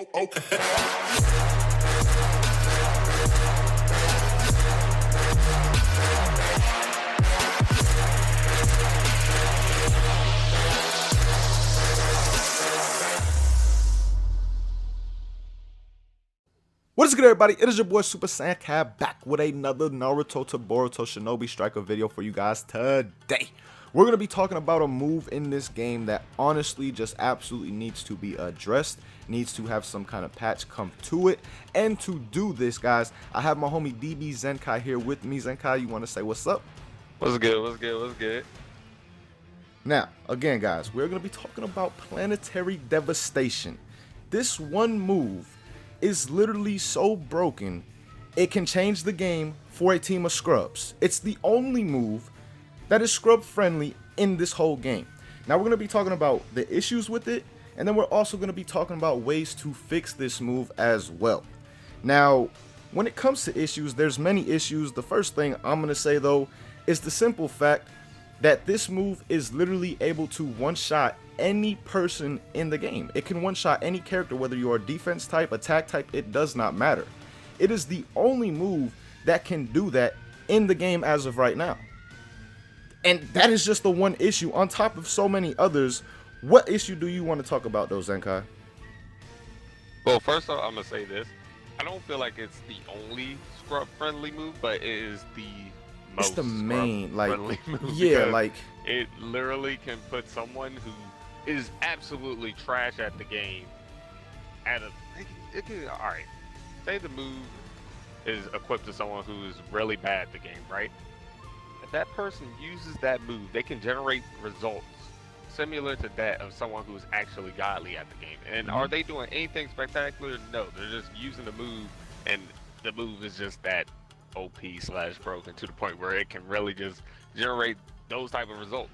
What is good, everybody? It is your boy Super Saiyan Cat back with another Naruto to Boruto Shinobi striker video for you guys today. We're going to be talking about a move in this game that honestly just absolutely needs to be addressed, needs to have some kind of patch come to it. And to do this, guys, I have my homie DB Zenkai here with me. Zenkai, you want to say what's up? What's good? What's good? What's good? Now, again, guys, we're going to be talking about Planetary Devastation. This one move is literally so broken, it can change the game for a team of scrubs. It's the only move that is scrub friendly in this whole game. Now we're going to be talking about the issues with it, and then we're also going to be talking about ways to fix this move as well. Now, when it comes to issues, there's many issues. The first thing I'm going to say though is the simple fact that this move is literally able to one-shot any person in the game. It can one-shot any character, whether you are defense type, attack type, it does not matter. It is the only move that can do that in the game as of right now. And that is just the one issue on top of so many others. What issue do you want to talk about though, Zenkai? Well, first off, I'm going to say this. I don't feel like it's the only scrub-friendly move, but it is the most It's the main, like, move, yeah, like, it literally can put someone who is absolutely trash at the game at a, it can, all right, say the move is equipped to someone who is really bad at the game, right? If that person uses that move, they can generate results similar to that of someone who's actually godly at the game. And are they doing anything spectacular? No, they're just using the move, and the move is just that OP/broken to the point where it can really just generate those type of results.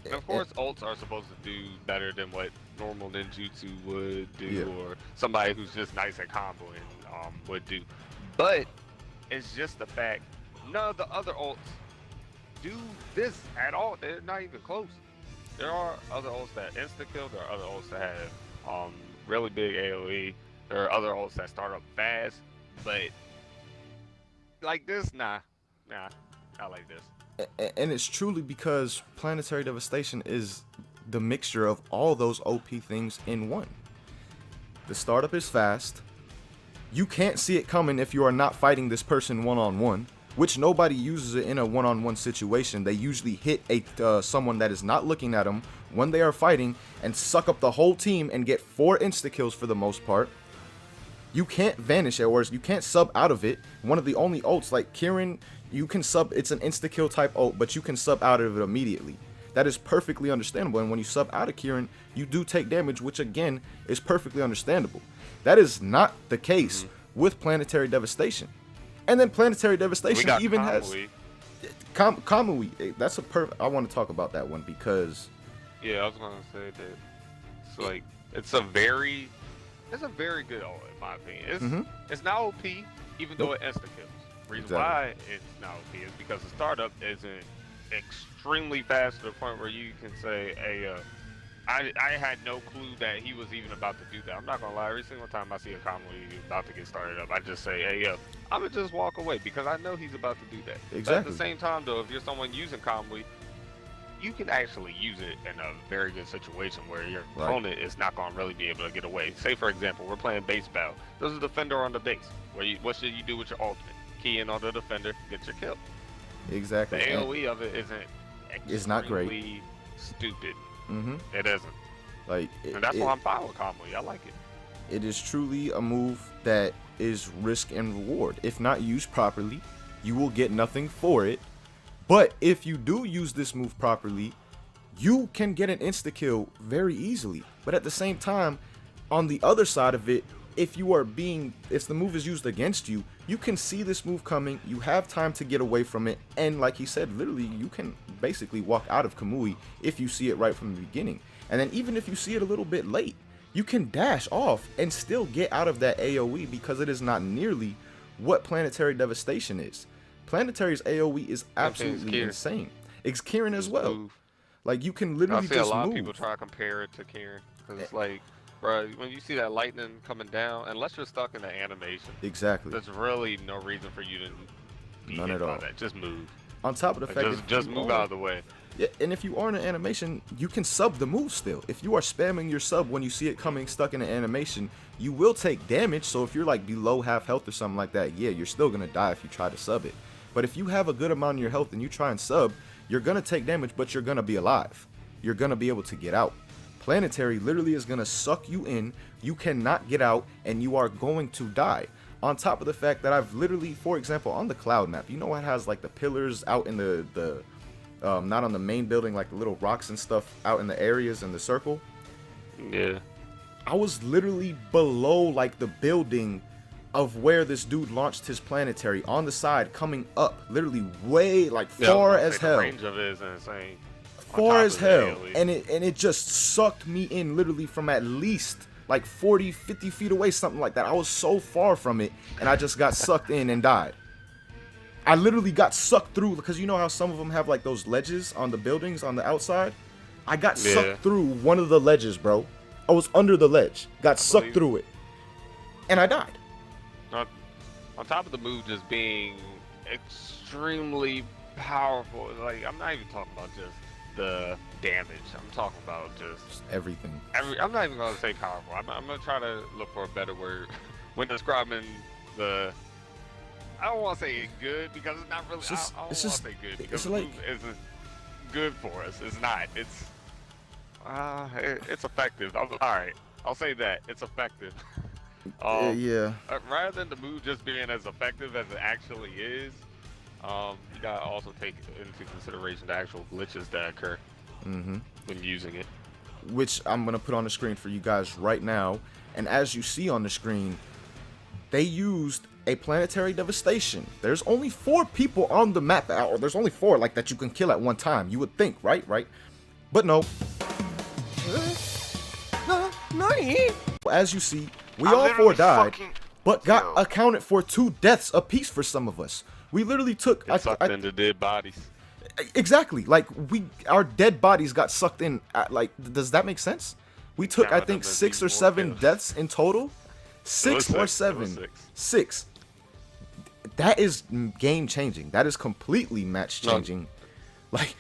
And of course, ults are supposed to do better than what normal ninjutsu would do, or somebody who's just nice at comboing would do. But it's just the fact none of the other ults do this at all. They're not even close. There are other ults that insta-kill. There are other ults that have really big AoE. There are other ults that start up fast, but like this, nah, not like this. And it's truly because Planetary Devastation is the mixture of all those OP things in one. The startup is fast. You can't see it coming if you are not fighting this person one-on-one, which nobody uses it in a one-on-one situation. They usually hit someone that is not looking at them when they are fighting and suck up the whole team and get 4 insta-kills for the most part. You can't vanish it, or you can't sub out of it. One of the only ults, like Kirin, you can sub, it's an insta-kill type ult, but you can sub out of it immediately. That is perfectly understandable, and when you sub out of Kirin, you do take damage, which again, is perfectly understandable. That is not the case with Planetary Devastation. And then Planetary Devastation even has... Kamui. That's a perfect... I want to talk about that one, because... Yeah, I was going to say that it's like, it's a very good ult, in my opinion. It's not OP, even though it insta-kills. Reason why it's not OP is because the startup isn't extremely fast to the point where you can say, hey, I had no clue that he was even about to do that. I'm not gonna lie, every single time I see a Kamui about to get started up, I just say, hey, I'm gonna just walk away because I know he's about to do that. Exactly. But at the same time, though, if you're someone using Kamui, you can actually use it in a very good situation where your opponent is not going to really be able to get away. Say, for example, we're playing base battle. There's a defender on the base. What should you do with your ultimate? Key in on the defender, get your kill. Exactly. The AoE of it it's not great. Stupid. It isn't. Like, and that's why I'm fine with Kamui. I like it. It is truly a move that is risk and reward. If not used properly, you will get nothing for it. But if you do use this move properly, you can get an insta-kill very easily. But at the same time, on the other side of it, if the move is used against you, you can see this move coming, you have time to get away from it, and like he said, literally, you can basically walk out of Kamui if you see it right from the beginning. And then even if you see it a little bit late, you can dash off and still get out of that AoE because it is not nearly what Planetary Devastation is. Planetary's AoE is absolutely insane. It's Kirin as well. Like, you can literally just move. I see a lot of people try to compare it to Kirin because it's like, bro. When you see that lightning coming down, unless you're stuck in the animation, Exactly. there's really no reason for you to be None hit at by all. that. Just move. On top of the Like, fact just move out of the way. Yeah, and if you are in an animation, you can sub the move still. If you are spamming your sub when you see it coming stuck in an animation, you will take damage. So if you're like below half health or something like that, yeah, you're still gonna die if you try to sub it. But if you have a good amount of your health and you try and sub, you're gonna take damage, but you're gonna be alive. You're gonna be able to get out. Planetary literally is gonna suck you in. You cannot get out, and you are going to die. On top of the fact that I've literally, for example, on the cloud map, you know, it has like the pillars out in the not on the main building, like the little rocks and stuff out in the areas in the circle. Yeah. I was literally below like the building of where this dude launched his planetary, on the side coming up, literally way like far as hell. The range of it is insane. Far as hell. And it just sucked me in literally from at least like 40, 50 feet away, something like that. I was so far from it, and I just got sucked in and died. I literally got sucked through, because you know how some of them have like those ledges on the buildings on the outside? I got sucked through one of the ledges, bro. I was under the ledge, got sucked through it, and I died. On top of the move just being extremely powerful, like, I'm not even talking about just the damage. I'm talking about just everything. I'm not even going to say powerful. I'm going to try to look for a better word when describing the... I don't want to say good, because it's not really. I don't want to say good, because the move isn't good for us. It's not. It's effective. All right, I'll say that it's effective. Yeah. Rather than the move just being as effective as it actually is, you gotta also take into consideration the actual glitches that occur when using it. Which I'm gonna put on the screen for you guys right now, and as you see on the screen, they used a planetary devastation. There's only 4 people on the map, or there's only 4 like that you can kill at one time. You would think, right? But no. As you see, we all 4 died, but got accounted for 2 deaths apiece for some of us. We literally took sucked into dead bodies. Exactly, like our dead bodies got sucked in. Like, does that make sense? We took, I think, 6 or 7 deaths in total. 6 or 7. 6. That is game changing. That is completely match changing. Like,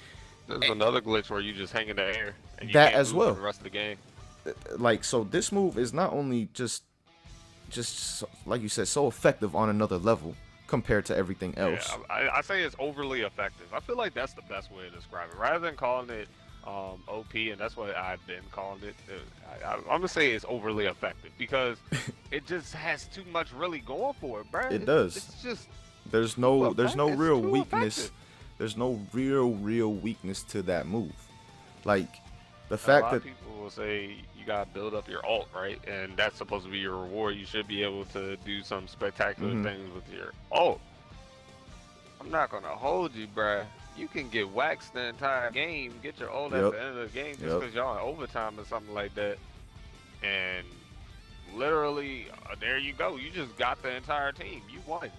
there's another glitch where you just hang in the air and you that can't as move well. for the rest of the game. Like, so this move is not only just like you said, so effective on another level compared to everything else. Yeah, I say it's overly effective. I feel like that's the best way to describe it. Rather than calling it OP, and that's what I've been calling it. I'm gonna say it's overly effective, because it just has too much really going for it, bro. It does. It's just there's no real weakness. Effective. There's no real weakness to that move. Like, the fact that people will say you gotta build up your ult, right? And that's supposed to be your reward. You should be able to do some spectacular things with your ult. I'm not gonna hold you, bruh. You can get waxed the entire game, get your ult at the end of the game just because y'all in overtime or something like that. And literally, there you go. You just got the entire team. You won.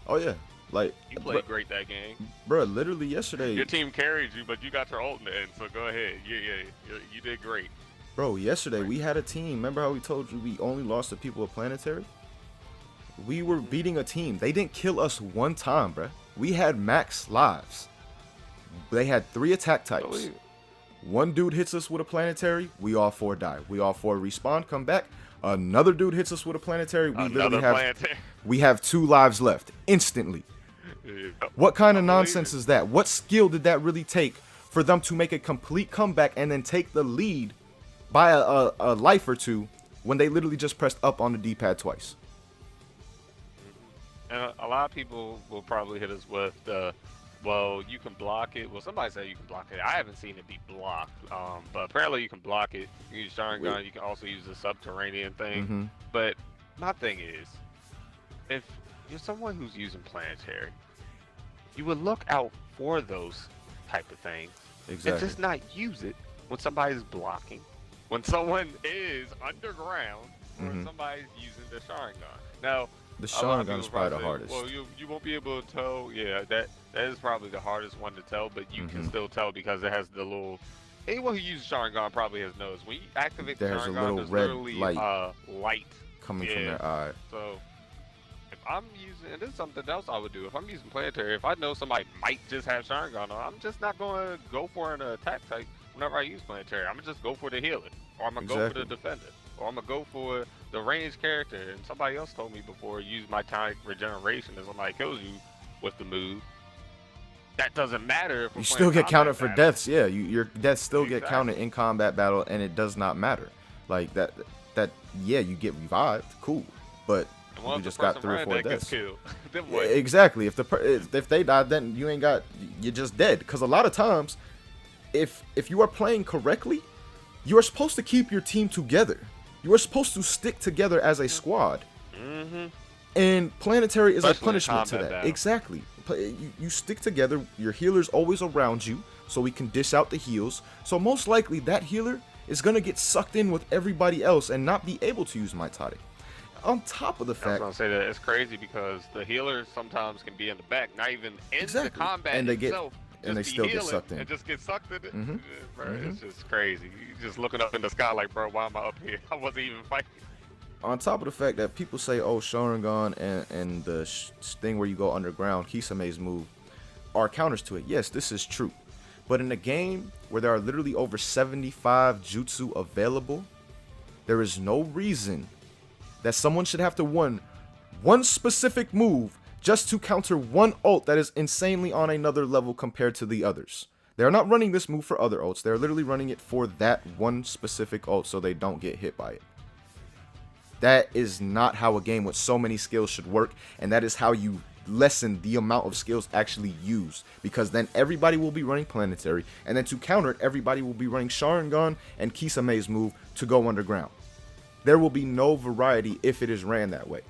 Oh yeah, like, you played great that game, bro. Literally yesterday, your team carried you, but you got your ult in the end. So go ahead. You did great, bro. Yesterday we had a team. Remember how we told you we only lost to people with Planetary? We were beating a team. They didn't kill us one time, bro. We had max lives. They had 3 attack types. One dude hits us with a planetary, we all 4 die. We all 4 respawn, come back. Another dude hits us with a planetary, we have 2 lives left instantly. What kind of nonsense is that? What skill did that really take for them to make a complete comeback and then take the lead by a life or 2 when they literally just pressed up on the D-pad twice? And a lot of people will probably hit us with well, you can block it. Well, somebody said you can block it. I haven't seen it be blocked, but apparently you can block it. You use Sharingan. You can also use the subterranean thing. But my thing is, if you're someone who's using planetary, you would look out for those type of things. Exactly. And just not use it when somebody's blocking, when someone is underground, or somebody's using the Sharingan. Now, the Sharingan is probably the hardest. Well, you won't be able to tell. Yeah, that is probably the hardest one to tell, but you can still tell because it has the little anyone who uses Sharingan probably has noticed when you activate the There's a Sharingan, little there's red literally light light. coming from Yeah. their eye. So if I'm using, and this is something else I would do. If I'm using Planetary, if I know somebody might just have Sharingan on, I'm just not going to go for an attack type whenever I use Planetary. I'm going to just go for the healer, or I'm going to go for the Exactly. defender, or I'm going to go for the ranged character. And somebody else told me before, use my tonic regeneration if somebody kills you with the move. That doesn't matter if You we're playing still get counted combat for battle. deaths. Yeah, your deaths still get counted Exactly. in combat battle, and it does not matter. Like that. That yeah, you get revived. Cool, but And you once the just got person 3 or running 4 that gets deaths. killed, then Yeah, what? exactly. If they died, then you ain't got. You're just dead. Because a lot of times, if you are playing correctly, you are supposed to keep your team together. You are supposed to stick together as a squad. Mm-hmm. And Planetary is a Especially in punishment to combat that. battle. Exactly. You stick together. Your healer's always around you, so we can dish out the heals. So most likely that healer is gonna get sucked in with everybody else and not be able to use my Toddy. On top of the I was fact, gonna say that it's crazy because the healers sometimes can be in the back, not even in the exactly, combat and itself, they just be still get healing sucked in. and just get sucked in it. Hmm. Bro, Hmm. it's just crazy. You just looking up in the sky like, bro, why am I up here? I wasn't even fighting. On top of the fact that people say, oh, Sharingan and the thing where you go underground, Kisame's move, are counters to it. Yes, this is true. But in a game where there are literally over 75 jutsu available, there is no reason that someone should have to one specific move just to counter one ult that is insanely on another level compared to the others. They're not running this move for other ults. They're literally running it for that one specific ult so they don't get hit by it. That is not how a game with so many skills should work, and that is how you lessen the amount of skills actually used, because then everybody will be running Planetary, and then to counter it, everybody will be running Sharingan and Kisame's move to go underground. There will be no variety if it is ran that way.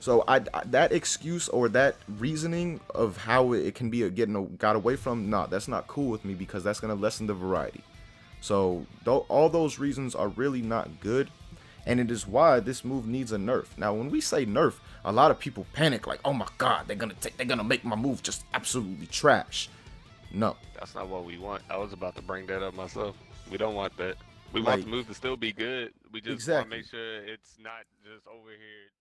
So that excuse or that reasoning of how it can be getting got away from, nah, that's not cool with me, because that's gonna lessen the variety. So all those reasons are really not good, and it is why this move needs a nerf. Now, when we say nerf, a lot of people panic like, "Oh my God, they're gonna make my move just absolutely trash." No, That's not what we want. I was about to bring that up myself. We don't want that. We want like the move to still be good. We just want to exactly. make sure it's not just over here